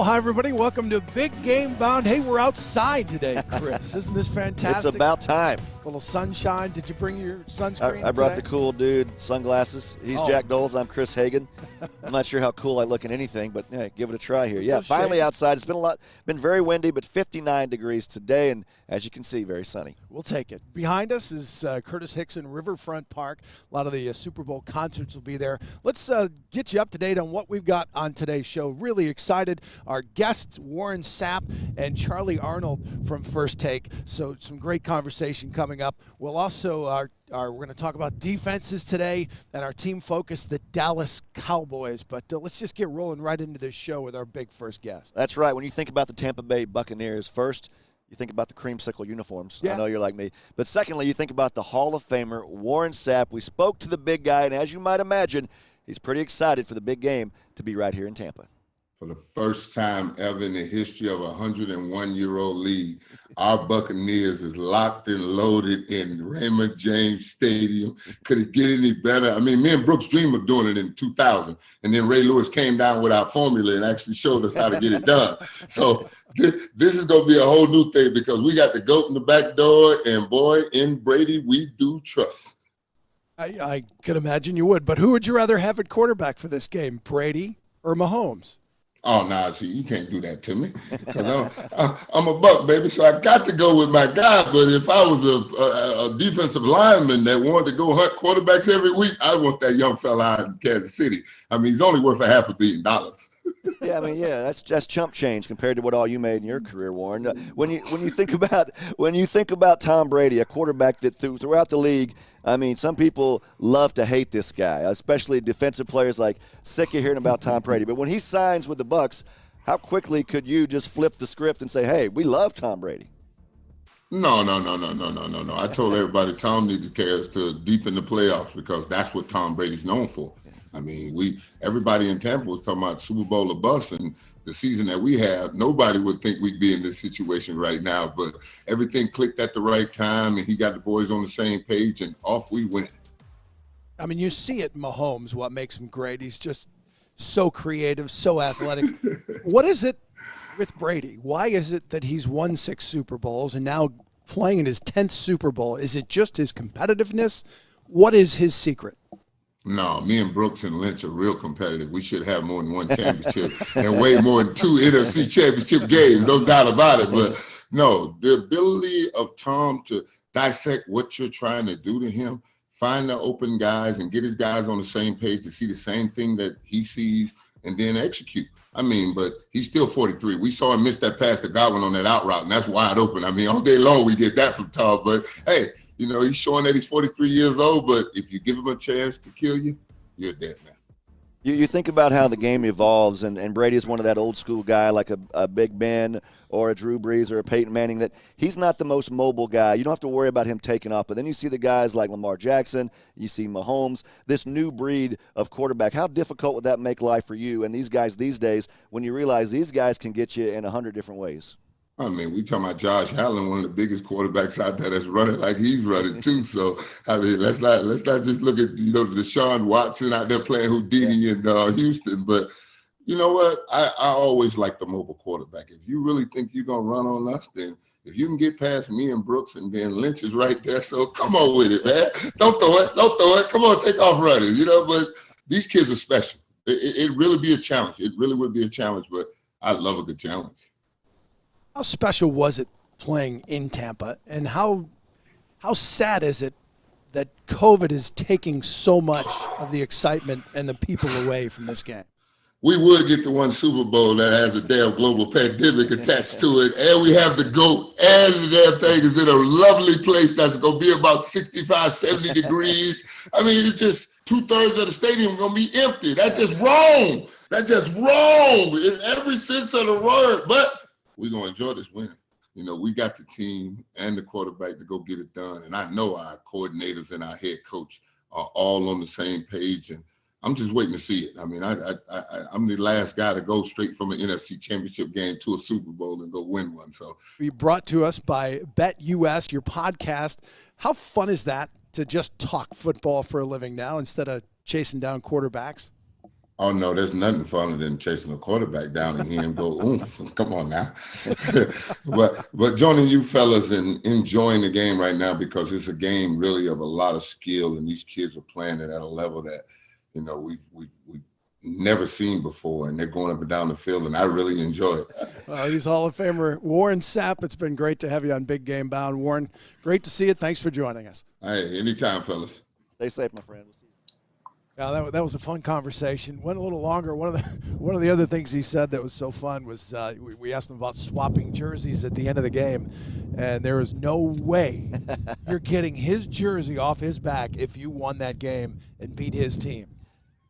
Well, hi, everybody. Welcome to Big Game Bound. Hey, we're outside today, Chris. Isn't this fantastic? It's about time. A little sunshine. Did you bring your sunscreen I brought today? the cool dude sunglasses. He's Jack Doles. I'm Chris Hagan. I'm not sure how cool I look in anything, but hey, give it a try here. Yeah, finally outside. It's been very windy, but 59 degrees today, and as you can see, very sunny. We'll take it. Behind us is Curtis Hickson Riverfront Park. A lot of the Super Bowl concerts will be there. Let's get you up to date on what we've got on today's show. Really excited. Our guests, Warren Sapp and Charlie Arnold from First Take. So some great conversation coming up. We'll also we're going to talk about defenses today and our team focus, the Dallas Cowboys. But let's just get rolling right into this show with our big first guest. That's right. When you think about the Tampa Bay Buccaneers, first, you think about the creamsicle uniforms. Yeah. I know you're like me. But secondly, you think about the Hall of Famer, Warren Sapp. We spoke to the big guy, and as you might imagine, he's pretty excited for the big game to be right here in Tampa. For the first time ever in the history of a 101-year-old league, our Buccaneers is locked and loaded in Raymond James Stadium. Could it get any better? I mean, me and Brooks dreamed of doing it in 2000, and then Ray Lewis came down with our formula and actually showed us how to get it done. So this is going to be a whole new thing because we got the GOAT in the back door, and boy, in Brady, we do trust. I could imagine you would, but who would you rather have at quarterback for this game, Brady or Mahomes? Oh, no, see, you can't do that to me because I'm a Buck, baby, so I got to go with my guy. But if I was a defensive lineman that wanted to go hunt quarterbacks every week, I want that young fella out in Kansas City. I mean, he's only worth $500 million. Yeah, I mean, yeah, that's chump change compared to what all you made in your career, Warren. When you think about Tom Brady, a quarterback that throughout the league, I mean, some people love to hate this guy, especially defensive players like sick of hearing about Tom Brady. But when he signs with the Bucs, how quickly could you just flip the script and say, "Hey, we love Tom Brady"? No. I told everybody Tom needs to carry us to deep in the playoffs because that's what Tom Brady's known for. I mean, everybody in Tampa was talking about Super Bowl or bust, and the season that we have, nobody would think we'd be in this situation right now. But everything clicked at the right time, and he got the boys on the same page, and off we went. I mean, you see it in Mahomes, what makes him great. He's just so creative, so athletic. What is it with Brady? Why is it that he's won 6 Super Bowls and now playing in his 10th Super Bowl? Is it just his competitiveness? What is his secret? No, me and Brooks and Lynch are real competitive. We should have more than one championship and way more than 2 NFC championship games, no doubt about it. But no, the ability of Tom to dissect what you're trying to do to him, find the open guys and get his guys on the same page to see the same thing that he sees and then execute. I mean, but he's still 43. We saw him miss that pass to Godwin on that out route, and that's wide open. I mean, all day long we get that from Tom. But, hey, you know, he's showing that he's 43 years old, but if you give him a chance to kill you, you're dead man. You think about how the game evolves, and Brady is one of that old school guy like a Big Ben or a Drew Brees or a Peyton Manning, that he's not the most mobile guy. You don't have to worry about him taking off. But then you see the guys like Lamar Jackson, you see Mahomes, this new breed of quarterback. How difficult would that make life for you and these guys these days when you realize these guys can get you in 100 different ways? I mean, we talking about Josh Allen, one of the biggest quarterbacks out there that's running like he's running too. So, I mean, let's not just look at, you know, Deshaun Watson out there playing Houdini in Houston. But you know what? I always like the mobile quarterback. If you really think you're going to run on us, then if you can get past me and Brooks, and then Lynch is right there. So come on with it, man. Don't throw it. Come on, take off running, you know. But these kids are special. It really be a challenge. It really would be a challenge, but I love a good challenge. How special was it playing in Tampa, and how sad is it that COVID is taking so much of the excitement and the people away from this game? We would get the one Super Bowl that has a damn global pandemic attached to it, and we have the GOAT, and the damn thing is in a lovely place that's going to be about 65, 70 degrees. I mean, it's just 2/3 of the stadium going to be empty. That's just wrong. In every sense of the word. But we're going to enjoy this win. You know, we got the team and the quarterback to go get it done. And I know our coordinators and our head coach are all on the same page. And I'm just waiting to see it. I mean, I'm the last guy to go straight from an NFC championship game to a Super Bowl and go win one. So, you brought to us by BetUS, your podcast. How fun is that to just talk football for a living now instead of chasing down quarterbacks? Oh, no, there's nothing funner than chasing a quarterback down and hearing him go, oomph. Come on now. but joining you fellas and enjoying the game right now, because it's a game really of a lot of skill, and these kids are playing it at a level that, we've never seen before, and they're going up and down the field, and I really enjoy it. Well, he's Hall of Famer Warren Sapp. It's been great to have you on Big Game Bound. Warren, great to see you. Thanks for joining us. Hey, anytime, fellas. Stay safe, my friend. Yeah, that was a fun conversation. Went a little longer. One of the other things he said that was so fun was we asked him about swapping jerseys at the end of the game, and there is no way you're getting his jersey off his back if you won that game and beat his team.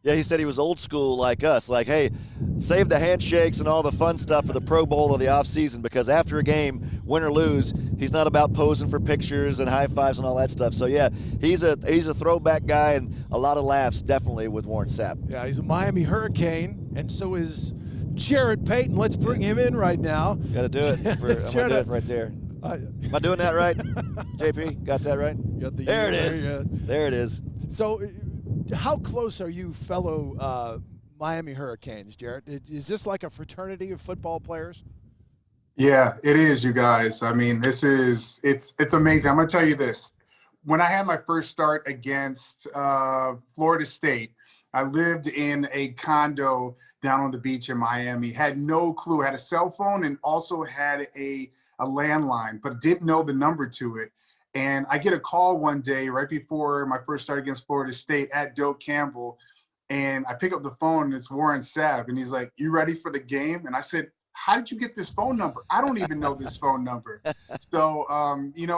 Yeah, he said he was old school like us. Like, hey, save the handshakes and all the fun stuff for the Pro Bowl or the offseason, because after a game, win or lose, he's not about posing for pictures and high fives and all that stuff. So, yeah, he's a throwback guy, and a lot of laughs definitely with Warren Sapp. Yeah, he's a Miami Hurricane, and so is Jarrett Payton. Let's bring him in right now. Got to do it. I'm going to do it right there. Am I doing that right? JP, got that right? There it is. There it is. So, how close are you fellow Miami Hurricanes, Jarrett? Is this like a fraternity of football players? Yeah, it is, you guys. I mean, it's amazing. I'm going to tell you this. When I had my first start against Florida State, I lived in a condo down on the beach in Miami, had no clue, had a cell phone and also had a landline, but didn't know the number to it. And I get a call one day right before my first start against Florida State at Doak Campbell. And I pick up the phone and it's Warren Sapp. And he's like, "You ready for the game?" And I said, "How did you get this phone number? I don't even know this phone number." So,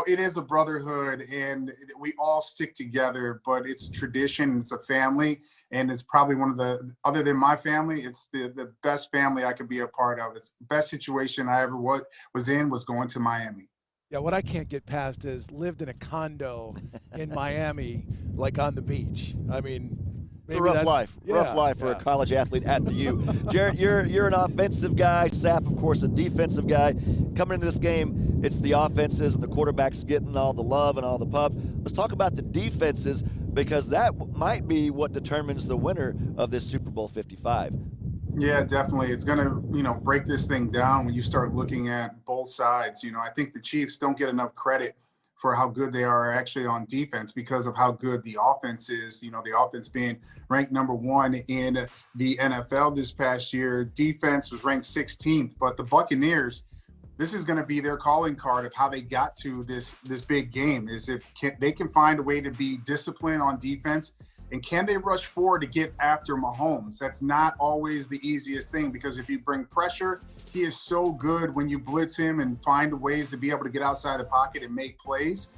it is a brotherhood and we all stick together, but it's a tradition. It's a family. And it's probably one of the, other than my family, it's the best family I could be a part of. It's the best situation I ever was in was going to Miami. Yeah, what I can't get past is lived in a condo in Miami, like on the beach. I mean, it's a rough life. Yeah, rough life for a college athlete at the U. Jarrett, you're an offensive guy. Sapp, of course, a defensive guy. Coming into this game, it's the offenses and the quarterbacks getting all the love and all the pub. Let's talk about the defenses, because that might be what determines the winner of this Super Bowl 55. Yeah, definitely. It's going to, break this thing down when you start looking at both sides. I think the Chiefs don't get enough credit for how good they are actually on defense because of how good the offense is. The offense being ranked number 1 in the NFL this past year. Defense was ranked 16th, but the Buccaneers, this is going to be their calling card of how they got to this big game, is if they can find a way to be disciplined on defense. And can they rush forward to get after Mahomes? That's not always the easiest thing, because if you bring pressure, he is so good when you blitz him and find ways to be able to get outside the pocket and make plays.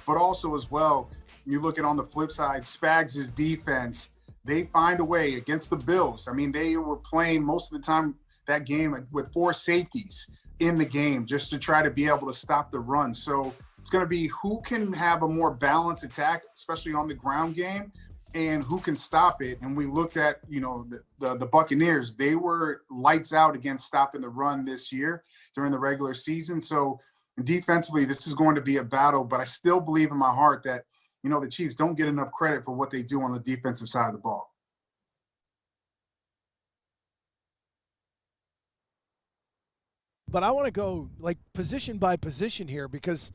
But also as well, you look at on the flip side, Spags' defense, they find a way against the Bills. I mean, they were playing most of the time that game with 4 safeties in the game just to try to be able to stop the run. So it's going to be who can have a more balanced attack, especially on the ground game, and who can stop it. And we looked at, the Buccaneers, they were lights out against stopping the run this year during the regular season. So defensively, this is going to be a battle, but I still believe in my heart that, the Chiefs don't get enough credit for what they do on the defensive side of the ball. But I want to go like position by position here, because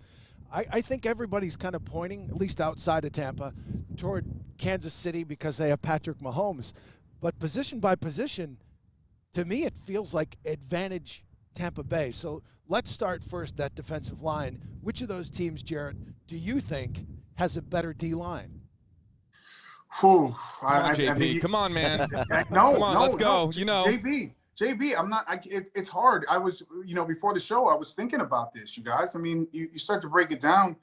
I think everybody's kind of pointing, at least outside of Tampa, toward Kansas City because they have Patrick Mahomes. But position by position, to me, it feels like advantage Tampa Bay. So let's start first that defensive line. Which of those teams, Jarrett, do you think has a better D-line? Come on, JP. Come on, man. Let's go. JB, I'm not. It's hard. I was, before the show, I was thinking about this, you guys. I mean, you start to break it down.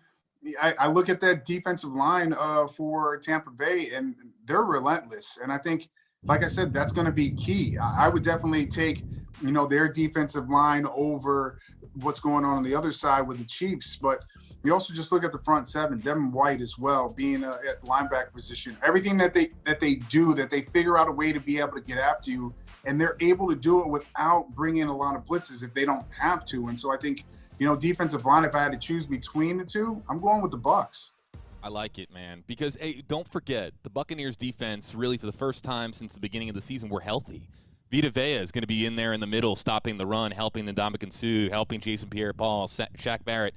I look at that defensive line for Tampa Bay, and they're relentless. And I think, like I said, that's going to be key. I would definitely take, their defensive line over what's going on the other side with the Chiefs. But you also just look at the front seven, Devin White as well, being at the linebacker position. Everything that they do, that they figure out a way to be able to get after you. And they're able to do it without bringing a lot of blitzes if they don't have to. And so I think, defensive line, if I had to choose between the two, I'm going with the Bucs. I like it, man. Because, hey, don't forget, the Buccaneers defense really for the first time since the beginning of the season were healthy. Vita Vea is going to be in there in the middle, stopping the run, helping the Ndamukong Suh, helping Jason Pierre-Paul, Shaq Barrett,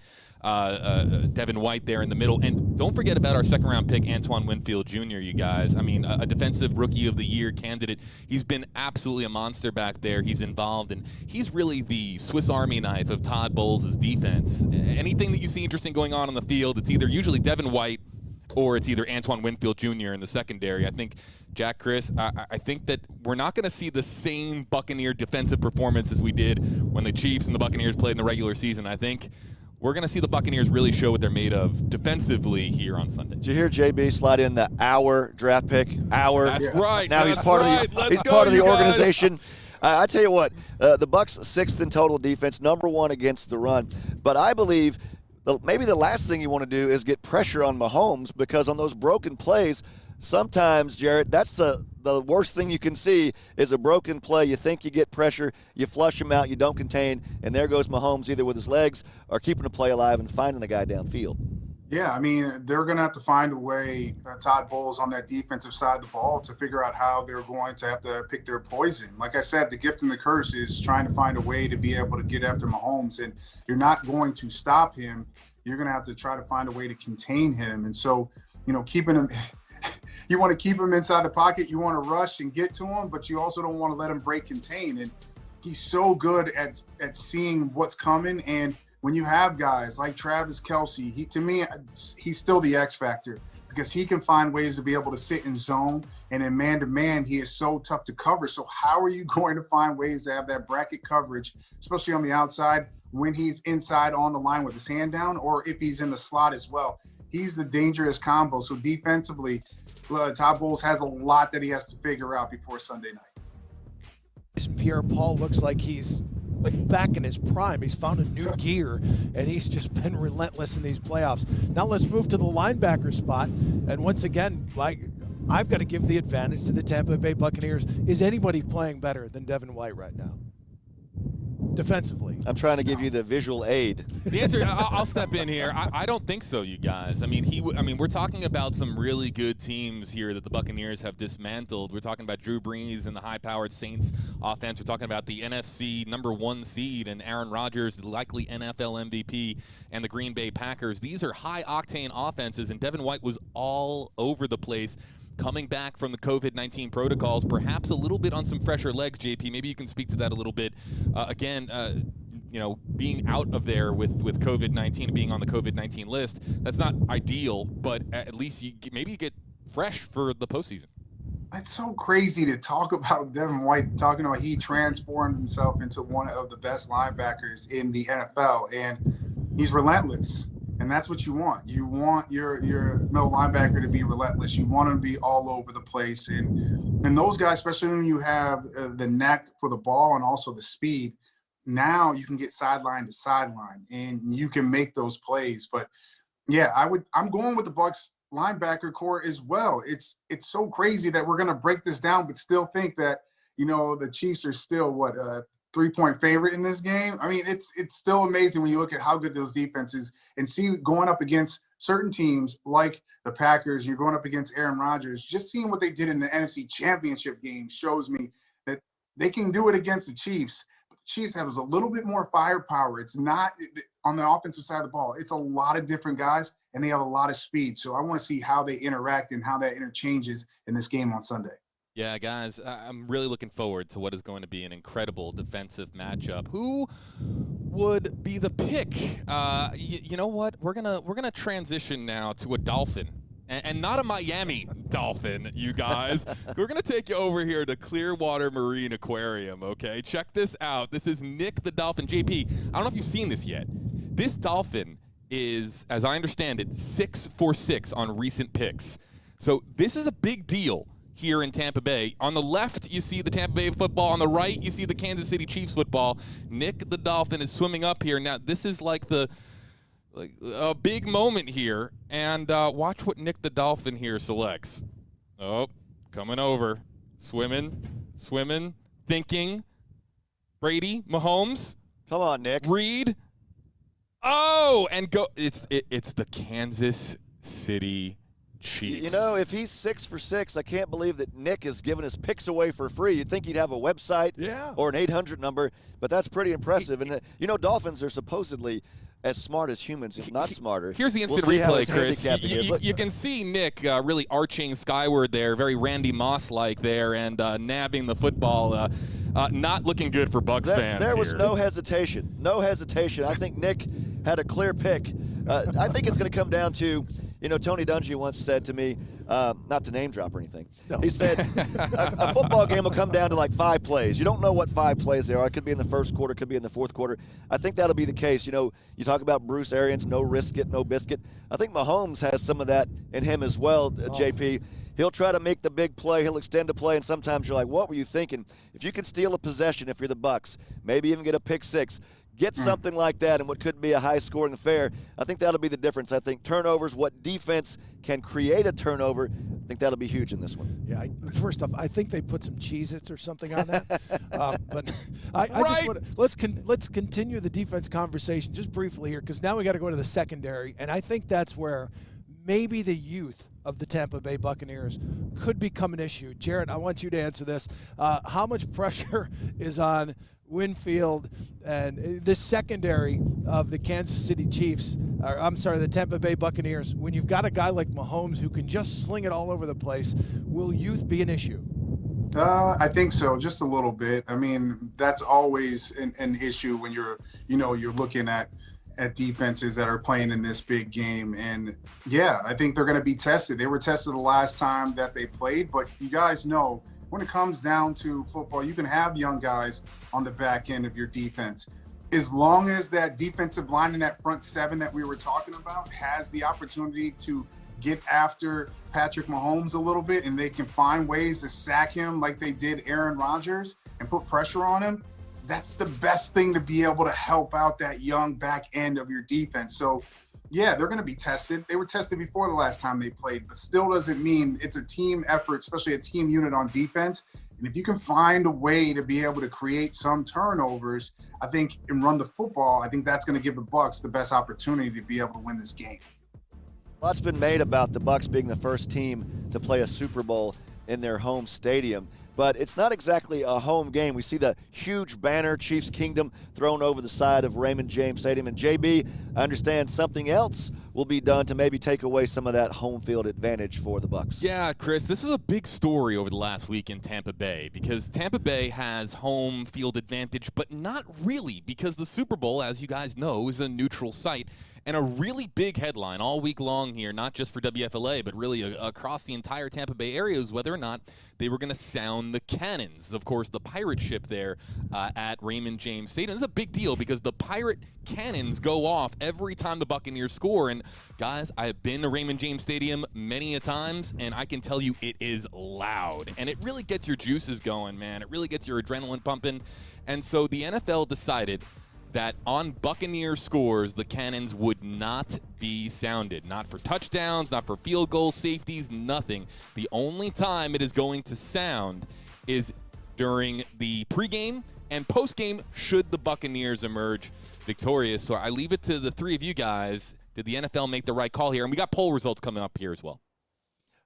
Devin White there in the middle. And don't forget about our second-round pick, Antoine Winfield Jr., you guys. I mean, a defensive rookie of the year candidate. He's been absolutely a monster back there. He's involved, and he's really the Swiss Army knife of Todd Bowles' defense. Anything that you see interesting going on the field, it's either usually Devin White or it's either Antoine Winfield Jr. in the secondary. I think, Jack, Chris, I think that we're not going to see the same Buccaneer defensive performance as we did when the Chiefs and the Buccaneers played in the regular season. I think we're going to see the Buccaneers really show what they're made of defensively here on Sunday. Did you hear JB slide in the hour draft pick? Hour. That's right. Now he's part of the organization. I tell you what, the Bucs 6th in total defense, number 1 against the run. But I believe maybe the last thing you want to do is get pressure on Mahomes, because on those broken plays, sometimes, Jarrett, that's the worst thing you can see is a broken play. You think you get pressure, you flush him out, you don't contain, and there goes Mahomes either with his legs or keeping the play alive and finding a guy downfield. Yeah, I mean, they're going to have to find a way, Todd Bowles on that defensive side of the ball, to figure out how they're going to have to pick their poison. Like I said, the gift and the curse is trying to find a way to be able to get after Mahomes, and you're not going to stop him. You're going to have to try to find a way to contain him. And so, keeping him – you want to keep him inside the pocket. You want to rush and get to him, but you also don't want to let him break contain. And he's so good at seeing what's coming. And when you have guys like Travis Kelce, to me, he's still the X factor, because he can find ways to be able to sit in zone. And in man-to-man, he is so tough to cover. So how are you going to find ways to have that bracket coverage, especially on the outside, when he's inside on the line with his hand down, or if he's in the slot as well? He's the dangerous combo. So defensively, Todd Bowles has a lot that he has to figure out before Sunday night. Pierre-Paul looks like he's back in his prime. He's found a new gear, and he's just been relentless in these playoffs. Now let's move to the linebacker spot. And once again, I've got to give the advantage to the Tampa Bay Buccaneers. Is anybody playing better than Devin White right now? Defensively. I'm trying to give you the visual aid. The answer, I'll step in here. I don't think so, you guys. I mean, we're talking about some really good teams here that the Buccaneers have dismantled. We're talking about Drew Brees and the high-powered Saints offense. We're talking about the NFC #1 seed and Aaron Rodgers, the likely NFL MVP, and the Green Bay Packers. These are high-octane offenses, and Devin White was all over the place, coming back from the COVID-19 protocols, perhaps a little bit on some fresher legs, JP. Maybe you can speak to that a little bit. Being out of there with COVID-19 and being on the COVID-19 list, that's not ideal, but at least maybe you get fresh for the postseason. It's so crazy to talk about Devin White, talking about he transformed himself into one of the best linebackers in the NFL, and he's relentless. And that's what you want. You want your middle linebacker to be relentless. You want him to be all over the place. And those guys, especially when you have the neck for the ball and also the speed, now you can get sideline to sideline and you can make those plays. But yeah, I'm going with the Bucs linebacker core as well. It's so crazy that we're going to break this down, but still think that, the Chiefs are still 3-point favorite in this game. I mean, it's still amazing when you look at how good those defenses and see going up against certain teams like the Packers, you're going up against Aaron Rodgers. Just seeing what they did in the NFC Championship game shows me that they can do it against the Chiefs. But the Chiefs have a little bit more firepower. It's not on the offensive side of the ball. It's a lot of different guys, and they have a lot of speed. So I want to see how they interact and how that interchanges in this game on Sunday. Yeah, guys, I'm really looking forward to what is going to be an incredible defensive matchup. Who would be the pick? You know what? We're gonna transition now to a Dolphin, and not a Miami Dolphin, you guys. We're gonna take you over here to Clearwater Marine Aquarium. Okay, check this out. This is Nick the Dolphin. JP, I don't know if you've seen this yet. This dolphin is, as I understand it, 6 for 6 on recent picks. So this is a big deal here in Tampa Bay. On the left, you see the Tampa Bay football. On the right, you see the Kansas City Chiefs football. Nick the Dolphin is swimming up here. Now, this is like a big moment here. And watch what Nick the Dolphin here selects. Oh, coming over. Swimming, thinking. Brady, Mahomes. Come on, Nick. Reed. Oh, and go. It's the Kansas City Chiefs. You know, if he's 6 for 6, I can't believe that Nick is giving his picks away for free. You'd think he'd have a website or an 800 number, but that's pretty impressive. And, Dolphins are supposedly as smart as humans, if not smarter. Here's the instant replay, Chris. You can see Nick really arching skyward there, very Randy Moss-like there, and nabbing the football. Not looking good for Bucs fans. There was no hesitation. No hesitation. I think Nick had a clear pick. I think it's going to come down to, Tony Dungy once said to me, not to name drop or anything, he said, a football game will come down to like 5 plays. You don't know what 5 plays there are. It could be in the first quarter, could be in the fourth quarter. I think that'll be the case. You talk about Bruce Arians, no risk it, no biscuit. I think Mahomes has some of that in him as well, JP. He'll try to make the big play. He'll extend the play, and sometimes you're like, what were you thinking? If you can steal a possession, if you're the Bucs, maybe even get a pick 6, get something like that in what could be a high-scoring affair, I think that'll be the difference. I think turnovers, what defense can create a turnover, I think that'll be huge in this one. Yeah, first off, I think they put some Cheez-Its or something on that. But I just want to let's continue the defense conversation just briefly here, because now we got to go to the secondary, and I think that's where maybe the youth of the Tampa Bay Buccaneers could become an issue. Jarrett, I want you to answer this. How much pressure is on Winfield and this secondary of the Kansas City Chiefs, the Tampa Bay Buccaneers, when you've got a guy like Mahomes who can just sling it all over the place? Will youth be an issue? I think so, just a little bit. I mean, that's always an issue when you're looking at defenses that are playing in this big game. And yeah, I think they're going to be tested. They were tested the last time that they played, but you guys know when it comes down to football, you can have young guys on the back end of your defense. As long as that defensive line in that front 7 that we were talking about has the opportunity to get after Patrick Mahomes a little bit, and they can find ways to sack him like they did Aaron Rodgers and put pressure on him, that's the best thing to be able to help out that young back end of your defense. So, yeah, they're going to be tested. They were tested before the last time they played, but still doesn't mean it's a team effort, especially a team unit on defense. And if you can find a way to be able to create some turnovers, I think, and run the football, I think that's going to give the Bucs the best opportunity to be able to win this game. Lots been made about the Bucs being the first team to play a Super Bowl in their home stadium. But it's not exactly a home game. We see the huge banner, Chiefs Kingdom, thrown over the side of Raymond James Stadium. And, JB, I understand something else will be done to maybe take away some of that home field advantage for the Bucs. Yeah, Chris, this was a big story over the last week in Tampa Bay, because Tampa Bay has home field advantage, but not really, because the Super Bowl, as you guys know, is a neutral site. And a really big headline all week long here, not just for WFLA, but really across the entire Tampa Bay area, is whether or not they were going to sound the cannons. Of course, the pirate ship there at Raymond James Stadium. It's a big deal because the pirate cannons go off every time the Buccaneers score. And, guys, I've been to Raymond James Stadium many a times, and I can tell you it is loud. And it really gets your juices going, man. It really gets your adrenaline pumping. And so the NFL decided that on Buccaneer scores, the cannons would not be sounded. Not for touchdowns, not for field goals, safeties, nothing. The only time it is going to sound is during the pregame and postgame, should the Buccaneers emerge victorious. So I leave it to the three of you guys. Did the NFL make the right call here? And we got poll results coming up here as well.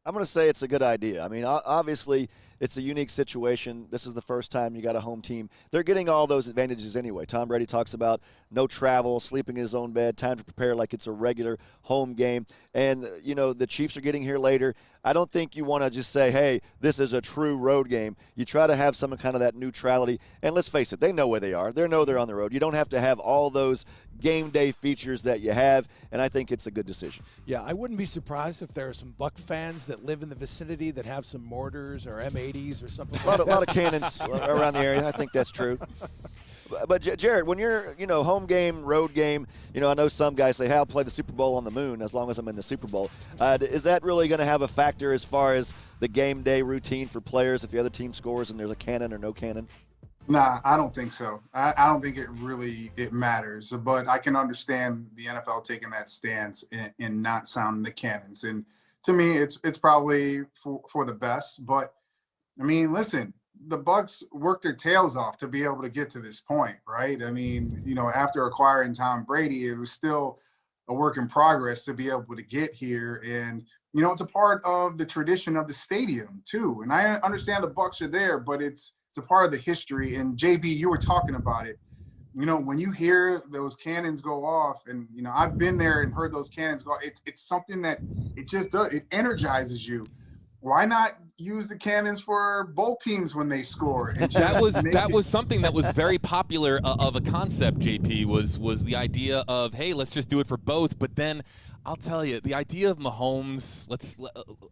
I'm going to say it's a good idea. I mean, obviously, it's a unique situation. This is the first time you got a home team. They're getting all those advantages anyway. Tom Brady talks about no travel, sleeping in his own bed, time to prepare like it's a regular home game. And, the Chiefs are getting here later. I don't think you want to just say, hey, this is a true road game. You try to have some kind of that neutrality. And let's face it, they know where they are. They know they're on the road. You don't have to have all those game day features that you have, and I think it's a good decision. Yeah, I wouldn't be surprised if there are some Buck fans that live in the vicinity that have some mortars or M80s or something a lot of cannons around the area. I think that's true. But Jarrett, when you're, home game, road game, I know some guys say, hey, I'll play the Super Bowl on the moon as long as I'm in the Super Bowl. Is that really going to have a factor as far as the game day routine for players if the other team scores and there's a cannon or no cannon? Nah, I don't think so. I don't think it matters. But I can understand the NFL taking that stance and not sounding the cannons. And to me, it's probably for the best. But, I mean, listen, the Bucs worked their tails off to be able to get to this point, right? I mean, after acquiring Tom Brady, it was still a work in progress to be able to get here. And, you know, it's a part of the tradition of the stadium too. And I understand the Bucs are there, but it's a part of the history. And JB, you were talking about it. You know, when you hear those cannons go off, and, you know, I've been there and heard those cannons go off, it's something that it just does. It energizes you. Why not use the cannons for both teams when they score? And that was something that was very popular of a concept, JP, was the idea of, hey, let's just do it for both. But then I'll tell you, the idea of Mahomes,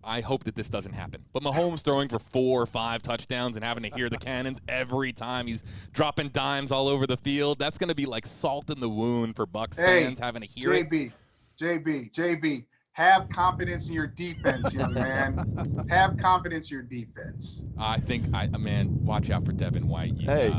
I hope that this doesn't happen, but Mahomes throwing for 4 or 5 touchdowns and having to hear the cannons every time he's dropping dimes all over the field, that's going to be like salt in the wound for Bucs fans having to hear it. JB. Have confidence in your defense, young man. Have confidence in your defense. I think, man, watch out for Devin White. Hey,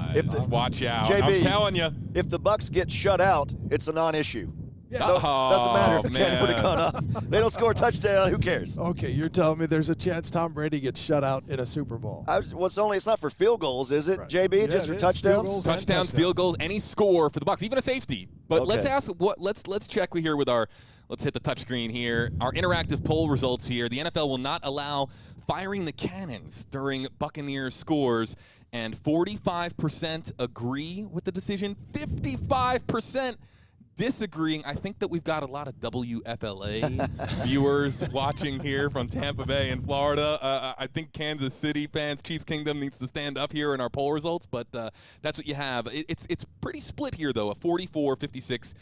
watch out. JB, I'm telling you. If the Bucs get shut out, it's a non-issue. Yeah. Doesn't matter if the cannon would have gone off. They don't score a touchdown. Who cares? Okay, you're telling me there's a chance Tom Brady gets shut out in a Super Bowl. It's not for field goals, is it, right. JB? Yeah, just for it touchdowns? Touchdowns, field goals, any score for the Bucs, even a safety. But let's check here with our. Let's hit the touchscreen here. Our interactive poll results here. The NFL will not allow firing the cannons during Buccaneers scores, and 45% agree with the decision, 55% disagreeing. I think that we've got a lot of WFLA viewers watching here from Tampa Bay and Florida. I think Kansas City fans, Chiefs Kingdom, needs to stand up here in our poll results, but that's what you have. It's pretty split here, though, a 44-56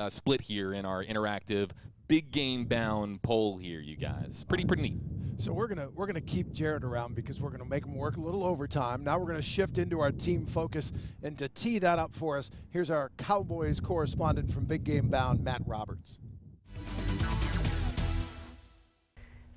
split here in our interactive big game bound poll here, you guys. Pretty neat. So we're gonna keep Jarrett around because we're gonna make him work a little overtime. Now we're gonna shift into our team focus, and to tee that up for us, here's our Cowboys correspondent from Big Game Bound, Matt Roberts.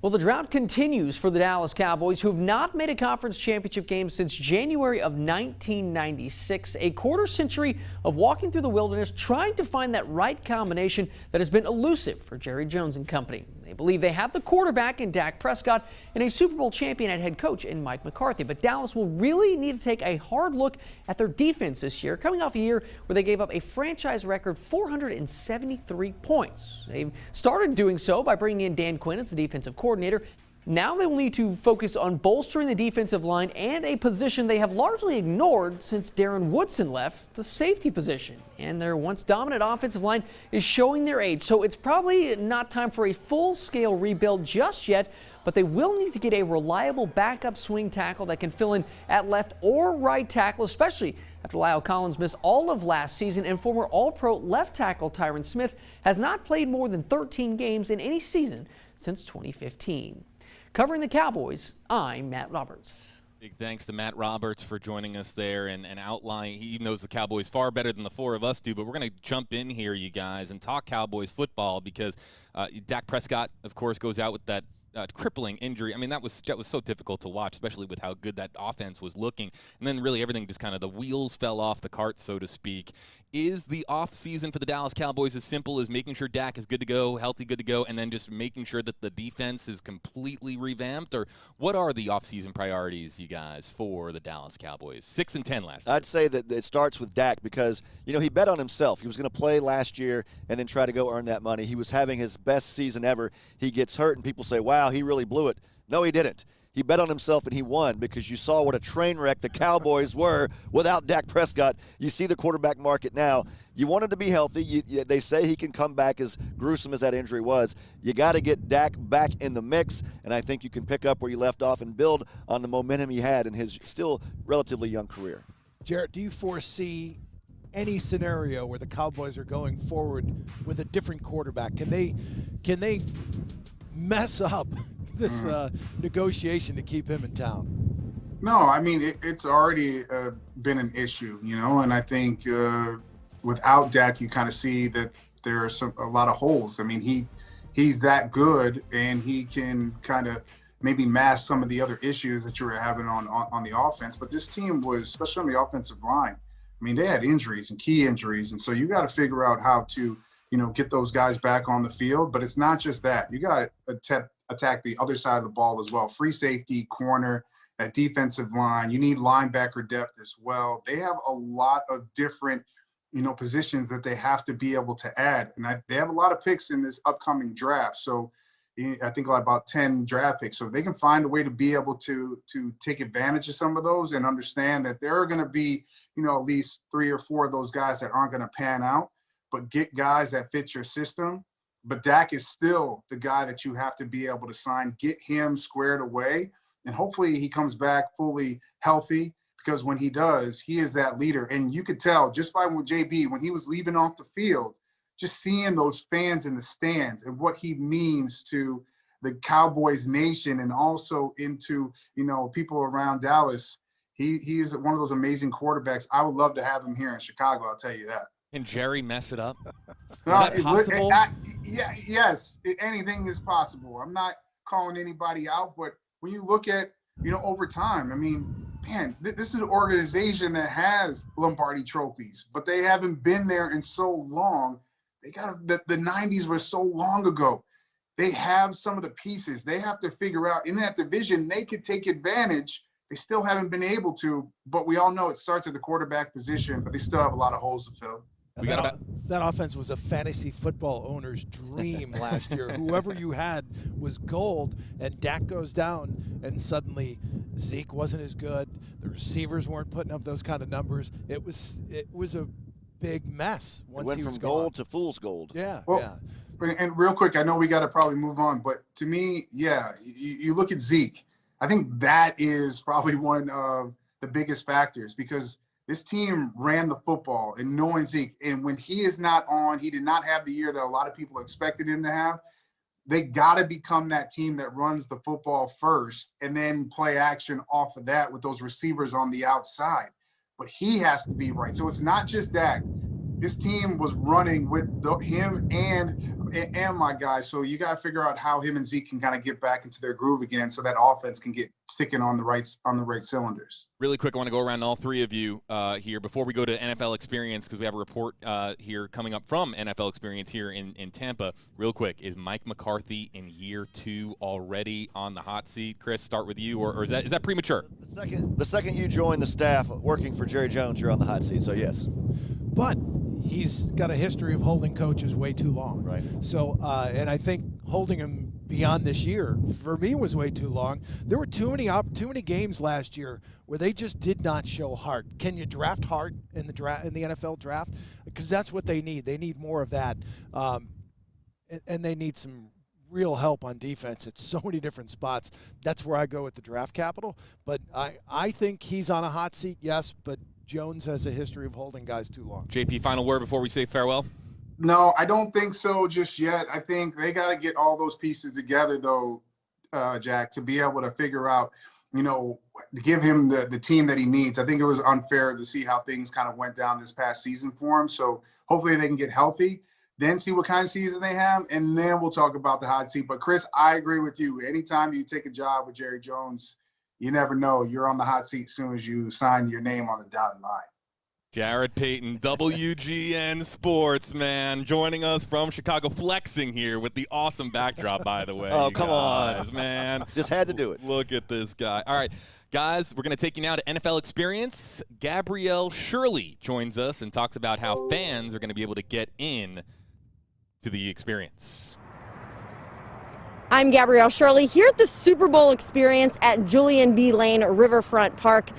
Well, the drought continues for the Dallas Cowboys, who have not made a conference championship game since January of 1996. A quarter century of walking through the wilderness, trying to find that right combination that has been elusive for Jerry Jones and company. They believe they have the quarterback in Dak Prescott and a Super Bowl champion at head coach in Mike McCarthy. But Dallas will really need to take a hard look at their defense this year, coming off a year where they gave up a franchise record 473 points. They've started doing so by bringing in Dan Quinn as the defensive coordinator. Now they will need to focus on bolstering the defensive line and a position they have largely ignored since Darren Woodson left, the safety position. And their once dominant offensive line is showing their age, so it's probably not time for a full-scale rebuild just yet, but they will need to get a reliable backup swing tackle that can fill in at left or right tackle, especially after Lyle Collins missed all of last season and former All-Pro left tackle Tyron Smith has not played more than 13 games in any season since 2015. Covering the Cowboys, I'm Matt Roberts. Big thanks to Matt Roberts for joining us there and outlining. He knows the Cowboys far better than the four of us do, but we're going to jump in here, you guys, and talk Cowboys football because Dak Prescott, of course, goes out with that crippling injury. I mean, that was so difficult to watch, especially with how good that offense was looking. And then really everything just kind of the wheels fell off the cart, so to speak. Is the off season for the Dallas Cowboys as simple as making sure Dak is good to go, healthy, good to go, and then just making sure that the defense is completely revamped? Or what are the off season priorities, you guys, for the Dallas Cowboys? 6-10 last year. I'd say that it starts with Dak because, you know, he bet on himself. He was going to play last year and then try to go earn that money. He was having his best season ever. He gets hurt and people say, wow, he really blew it. No, he didn't. He bet on himself and he won because you saw what a train wreck the Cowboys were without Dak Prescott. You see the quarterback market now. You want him to be healthy. They say he can come back, as gruesome as that injury was. You got to get Dak back in the mix, and I think you can pick up where you left off and build on the momentum he had in his still relatively young career. Jarrett, do you foresee any scenario where the Cowboys are going forward with a different quarterback? Can they mess up this negotiation to keep him in town? No, I mean, it's already been an issue, you know, and I think without Dak, you kind of see that there are a lot of holes. I mean, he's that good, and he can kind of maybe mask some of the other issues that you were having on the offense. But this team was, especially on the offensive line, I mean, they had injuries and key injuries. And so you got to figure out how to, you know, get those guys back on the field. But it's not just that. You got to attack the other side of the ball as well. Free safety, corner, that defensive line. You need linebacker depth as well. They have a lot of different positions that they have to be able to add. And they have a lot of picks in this upcoming draft. So I think about 10 draft picks. So if they can find a way to be able to take advantage of some of those and understand that there are going to be, at least 3 or 4 of those guys that aren't going to pan out, but get guys that fit your system. But Dak is still the guy that you have to be able to sign, get him squared away. And hopefully he comes back fully healthy, because when he does, he is that leader. And you could tell just by JB, when he was leaving off the field, just seeing those fans in the stands and what he means to the Cowboys nation and also into, people around Dallas. He is one of those amazing quarterbacks. I would love to have him here in Chicago, I'll tell you that. Can Jerry mess it up? Is that possible? Yes, anything is possible. I'm not calling anybody out, but when you look at, over time, I mean, man, this is an organization that has Lombardi trophies, but they haven't been there in so long. They got the 90s were so long ago. They have some of the pieces. They have to figure out in that division, they could take advantage. They still haven't been able to, but we all know it starts at the quarterback position, but they still have a lot of holes to fill. That offense was a fantasy football owner's dream last year. Whoever you had was gold, and Dak goes down, and suddenly Zeke wasn't as good. The receivers weren't putting up those kind of numbers. It was a big mess once went he was from gone. gold to fool's gold. Yeah, well, and real quick, I know we got to probably move on, but to me, you look at Zeke. I think that is probably one of the biggest factors, because this team ran the football, and knowing Zeke, and when he is not on, he did not have the year that a lot of people expected him to have. They got to become that team that runs the football first and then play action off of that with those receivers on the outside. But he has to be right. So it's not just Dak. This team was running with him and my guys. So you got to figure out how him and Zeke can kind of get back into their groove again, so that offense can get sticking on the right cylinders. Really quick, I want to go around all three of you here before we go to NFL Experience, because we have a report here coming up from NFL Experience here in Tampa. Real quick, is Mike McCarthy in year 2 already on the hot seat? Chris, start with you, or is that premature? The second you join the staff working for Jerry Jones, you're on the hot seat, so yes. But he's got a history of holding coaches way too long. Right. So, and I think holding him beyond this year, for me, was way too long. There were too many games last year where they just did not show heart. Can you draft heart in the NFL draft? Because that's what they need. They need more of that, and they need some real help on defense at so many different spots. That's where I go with the draft capital. But I think he's on a hot seat, yes, but Jones has a history of holding guys too long. JP, final word before we say farewell? No, I don't think so just yet. I think they got to get all those pieces together, though, Jack, to be able to figure out, give him the team that he needs. I think it was unfair to see how things kind of went down this past season for him. So hopefully they can get healthy, then see what kind of season they have, and then we'll talk about the hot seat. But, Chris, I agree with you. Anytime you take a job with Jerry Jones, you never know. You're on the hot seat as soon as you sign your name on the dotted line. Jarrett Payton, WGN Sports, man, joining us from Chicago, flexing here with the awesome backdrop, by the way. Oh, come on, man. Just had to do it. Look at this guy. All right, guys, we're going to take you now to NFL Experience. Gabrielle Shirley joins us and talks about how fans are going to be able to get in to the experience. I'm Gabrielle Shirley here at the Super Bowl Experience at Julian B. Lane Riverfront Park.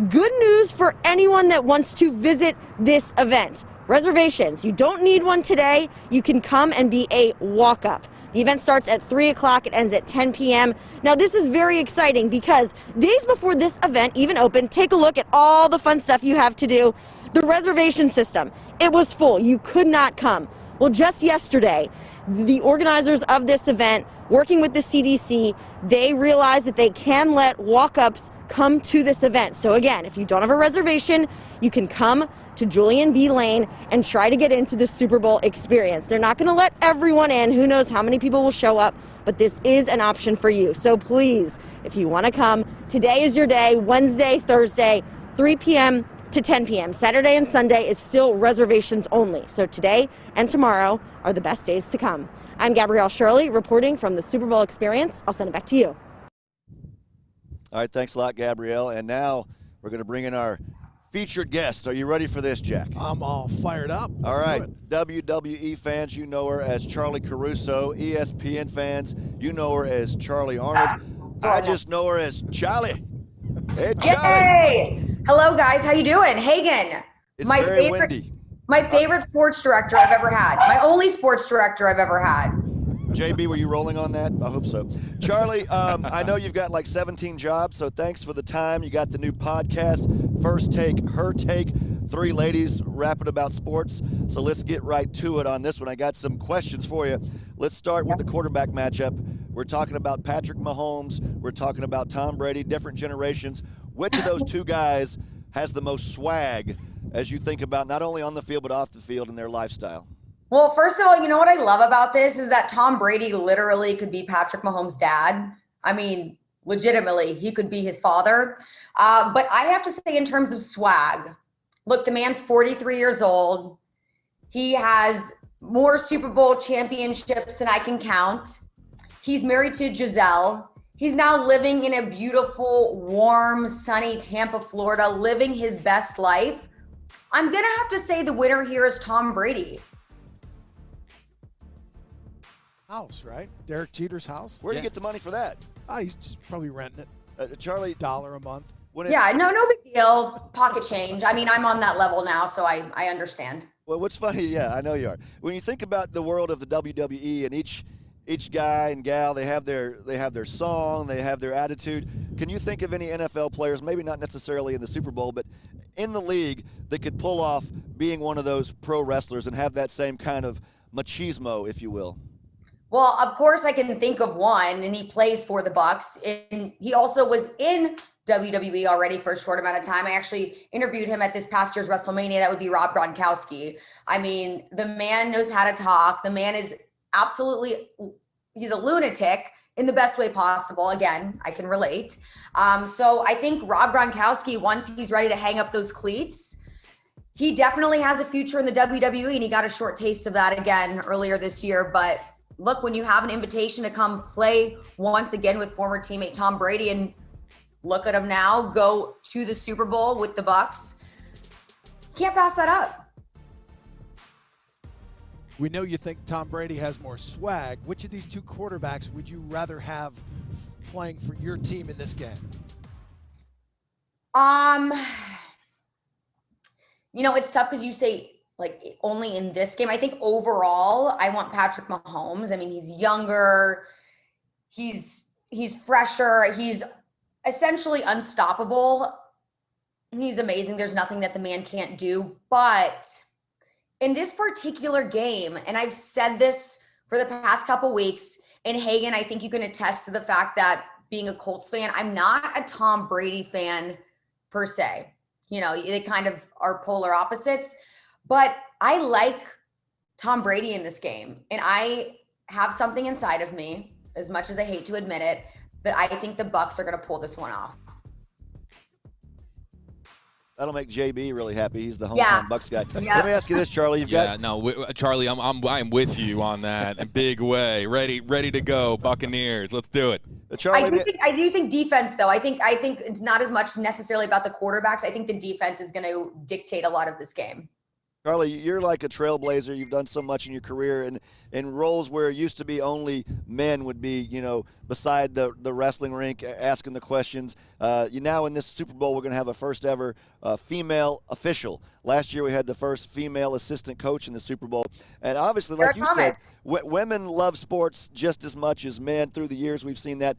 Good news for anyone that wants to visit this event. Reservations. You don't need one today. You can come and be a walk-up. The event starts at 3 o'clock. It ends at 10 p.m. Now, this is very exciting because days before this event even opened, take a look at all the fun stuff you have to do. The reservation system. It was full. You could not come. Well, just yesterday, the organizers of this event, working with the CDC, they realized that they can let walk-ups come to this event. So again, if you don't have a reservation, you can come to Julian B. Lane and try to get into the Super Bowl Experience. They're not going to let everyone in. Who knows how many people will show up, but this is an option for you. So please, if you want to come, today is your day. Wednesday, Thursday, 3 p.m. to 10 p.m. Saturday and Sunday is still reservations only. So today and tomorrow are the best days to come. I'm Gabrielle Shirley reporting from the Super Bowl Experience. I'll send it back to you. All right, thanks a lot, Gabrielle. And now we're going to bring in our featured guest. Are you ready for this, Jack? I'm all fired up. All Let's right, do it. WWE fans, you know her as Charlie Caruso. ESPN fans, you know her as Charlie Arnold. I just know her as Charlie. Hey, Charlie. Yay! Hello, guys. How you doing? Hagan. It's very windy. My favorite sports director I've ever had. My only sports director I've ever had. JB, were you rolling on that? I hope so. Charlie, I know you've got like 17 jobs, so thanks for the time. You got the new podcast, First Take, Her Take, 3 ladies rapping about sports. So let's get right to it on this one. I got some questions for you. Let's start with the quarterback matchup. We're talking about Patrick Mahomes. We're talking about Tom Brady, different generations. Which of those two guys has the most swag as you think about not only on the field but off the field in their lifestyle? Well, first of all, you know what I love about this is that Tom Brady literally could be Patrick Mahomes' dad. I mean, legitimately, he could be his father. But I have to say, in terms of swag, look, the man's 43 years old. He has more Super Bowl championships than I can count. He's married to Giselle. He's now living in a beautiful, warm, sunny Tampa, Florida, living his best life. I'm going to have to say the winner here is Tom Brady. House, right? Derek Jeter's house. Where do you get the money for that? He's just probably renting it. Charlie, $1 a month. Yeah, no big deal. Pocket change. I mean, I'm on that level now, so I understand. Well, what's funny, yeah, I know you are. When you think about the world of the WWE and each guy and gal, they have their song, they have their attitude. Can you think of any NFL players, maybe not necessarily in the Super Bowl, but in the league that could pull off being one of those pro wrestlers and have that same kind of machismo, if you will? Well, of course I can think of one, and he plays for the Bucks, and he also was in WWE already for a short amount of time. I actually interviewed him at this past year's WrestleMania. That would be Rob Gronkowski. I mean, the man knows how to talk. The man is absolutely, he's a lunatic in the best way possible. Again, I can relate. So I think Rob Gronkowski, once he's ready to hang up those cleats, he definitely has a future in the WWE, and he got a short taste of that again earlier this year. But look, when you have an invitation to come play once again with former teammate Tom Brady, and look at him now go to the Super Bowl with the Bucks, can't pass that up. We know you think Tom Brady has more swag. Which of these two quarterbacks would you rather have playing for your team in this game? You know, it's tough because you say like only in this game. I think overall, I want Patrick Mahomes. I mean, he's younger, he's fresher, he's essentially unstoppable. He's amazing. There's nothing that the man can't do. But in this particular game, and I've said this for the past couple weeks, and Hagan, I think you can attest to the fact that being a Colts fan, I'm not a Tom Brady fan per se. You know, they kind of are polar opposites. But I like Tom Brady in this game. And I have something inside of me, as much as I hate to admit it, that I think the Bucks are going to pull this one off. That'll make JB really happy. He's the hometown Bucks guy. Yeah. Let me ask you this, Charlie. Charlie, I'm with you on that. A big way. Ready to go. Buccaneers. Let's do it. Charlie, I do think defense, though. I think it's not as much necessarily about the quarterbacks. I think the defense is going to dictate a lot of this game. Charlie, you're like a trailblazer. You've done so much in your career, and in roles where it used to be only men would be, you know, beside the wrestling rink asking the questions. You now in this Super Bowl, we're going to have a first ever female official. Last year we had the first female assistant coach in the Super Bowl, and obviously, like you said, women love sports just as much as men. Through the years, we've seen that.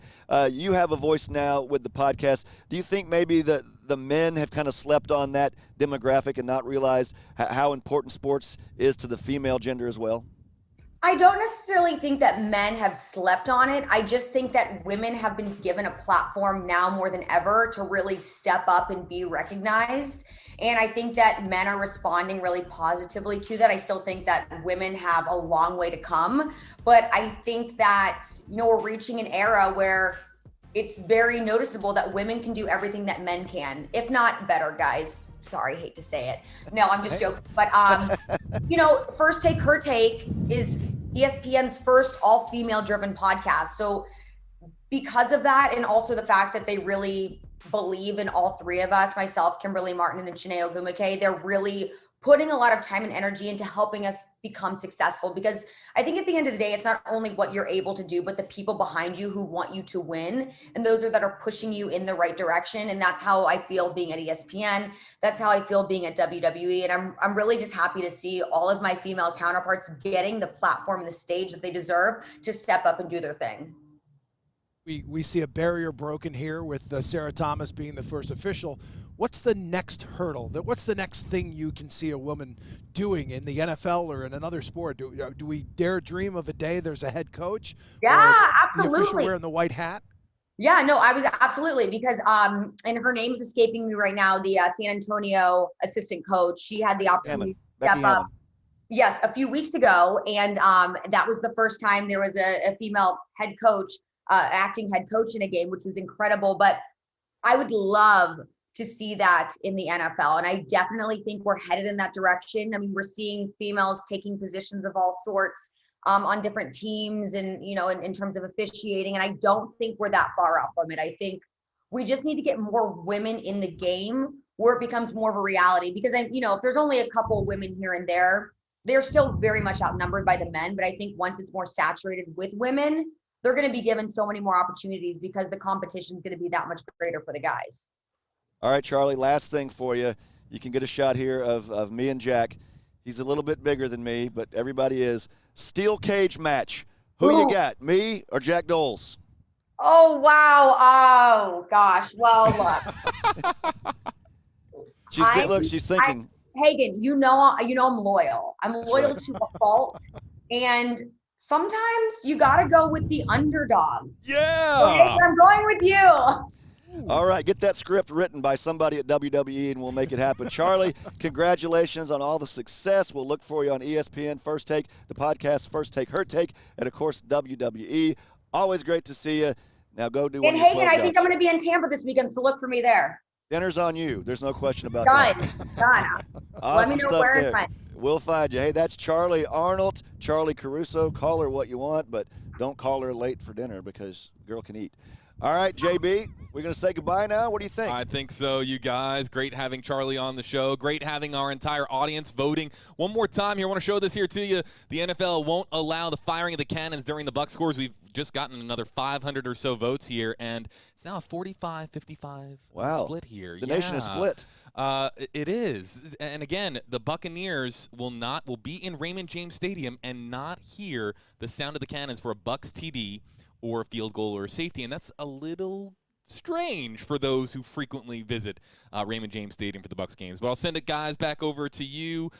You have a voice now with the podcast. Do you think maybe the men have kind of slept on that demographic and not realized how important sports is to the female gender as well? I don't necessarily think that men have slept on it. I just think that women have been given a platform now more than ever to really step up and be recognized. And I think that men are responding really positively to that. I still think that women have a long way to come. But I think that, you know, we're reaching an era where it's very noticeable that women can do everything that men can, if not better, guys. Sorry, hate to say it. No, I'm just joking. But, you know, First Take, Her Take is ESPN's first all-female driven podcast. So because of that, and also the fact that they really believe in all three of us, myself, Kimberly Martin, and Chiney Ogumake. They're really putting a lot of time and energy into helping us become successful, because I think at the end of the day, it's not only what you're able to do, but the people behind you who want you to win. And those are that are pushing you in the right direction. And that's how I feel being at ESPN. That's how I feel being at WWE. And I'm really just happy to see all of my female counterparts getting the platform and the stage that they deserve to step up and do their thing. We see a barrier broken here with Sarah Thomas being the first official. What's the next hurdle? What's the next thing you can see a woman doing in the NFL or in another sport? Do we dare dream of a day there's a head coach? Yeah, absolutely. The official wearing the white hat? Yeah, no, I was absolutely, because and her name's escaping me right now, the San Antonio assistant coach. She had the opportunity to step up. Yes, a few weeks ago, and that was the first time there was a female head coach, acting head coach in a game, which was incredible. But I would love to see that in the NFL. And I definitely think we're headed in that direction. I mean, we're seeing females taking positions of all sorts on different teams and, you know, in terms of officiating. And I don't think we're that far off from it. I think we just need to get more women in the game where it becomes more of a reality, because if there's only a couple of women here and there, they're still very much outnumbered by the men. But I think once it's more saturated with women, they're going to be given so many more opportunities, because the competition is going to be that much greater for the guys. All right, Charlie, last thing for you. You can get a shot here of me and Jack. He's a little bit bigger than me, but everybody is. Steel cage match. Who you got, me or Jack Doles? Oh, wow. Oh, gosh. Well, look. She's thinking. Hagan, you know I'm loyal. I'm loyal to a fault. And sometimes you got to go with the underdog. Yeah. Okay, I'm going with you. All right, get that script written by somebody at WWE, and we'll make it happen. Charlie, congratulations on all the success. We'll look for you on ESPN First Take, the podcast First Take, Her Take, and, of course, WWE. Always great to see you. Now go do one of your 12 Hagan, I think jobs. I'm going to be in Tampa this weekend, so look for me there. Dinner's on you. There's no question about that. Done. Awesome. Let me know stuff where there. it's at. We'll find you. Hey, that's Charlie Arnold, Charlie Caruso. Call her what you want, but don't call her late for dinner, because the girl can eat. All right, JB, we're going to say goodbye now. What do you think? I think so, you guys. Great having Charlie on the show. Great having our entire audience voting. One more time here, I want to show this here to you. The NFL won't allow the firing of the cannons during the Bucs scores. We've just gotten another 500 or so votes here, and it's now a 45-55 split here. The nation is split. It is. And again, the Buccaneers will be in Raymond James Stadium and not hear the sound of the cannons for a Bucs TD or a field goal or a safety, and that's a little strange for those who frequently visit Raymond James Stadium for the Bucs games. But I'll send it, guys, back over to you.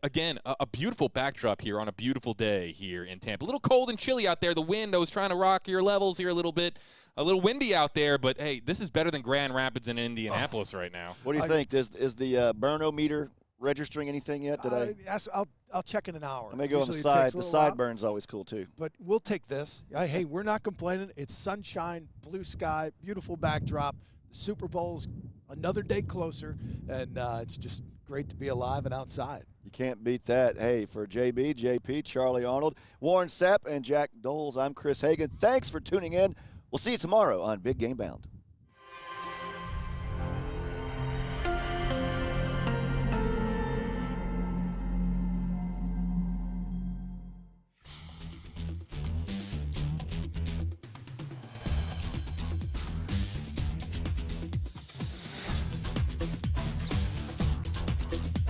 Again, a beautiful backdrop here on a beautiful day here in Tampa. A little cold and chilly out there. The wind, I was trying to rock your levels here a little bit. A little windy out there, but, hey, this is better than Grand Rapids and Indianapolis right now. What do you think? Is the burnometer registering anything yet? Yes, I'll check in an hour. I may go on the side. The sideburn's always cool, too. But we'll take this. Hey, we're not complaining. It's sunshine, blue sky, beautiful backdrop. The Super Bowl's another day closer, and it's just great to be alive and outside. You can't beat that. Hey, for JB, JP, Charlie Arnold, Warren Sapp, and Jack Doles, I'm Chris Hagan. Thanks for tuning in. We'll see you tomorrow on Big Game Bound.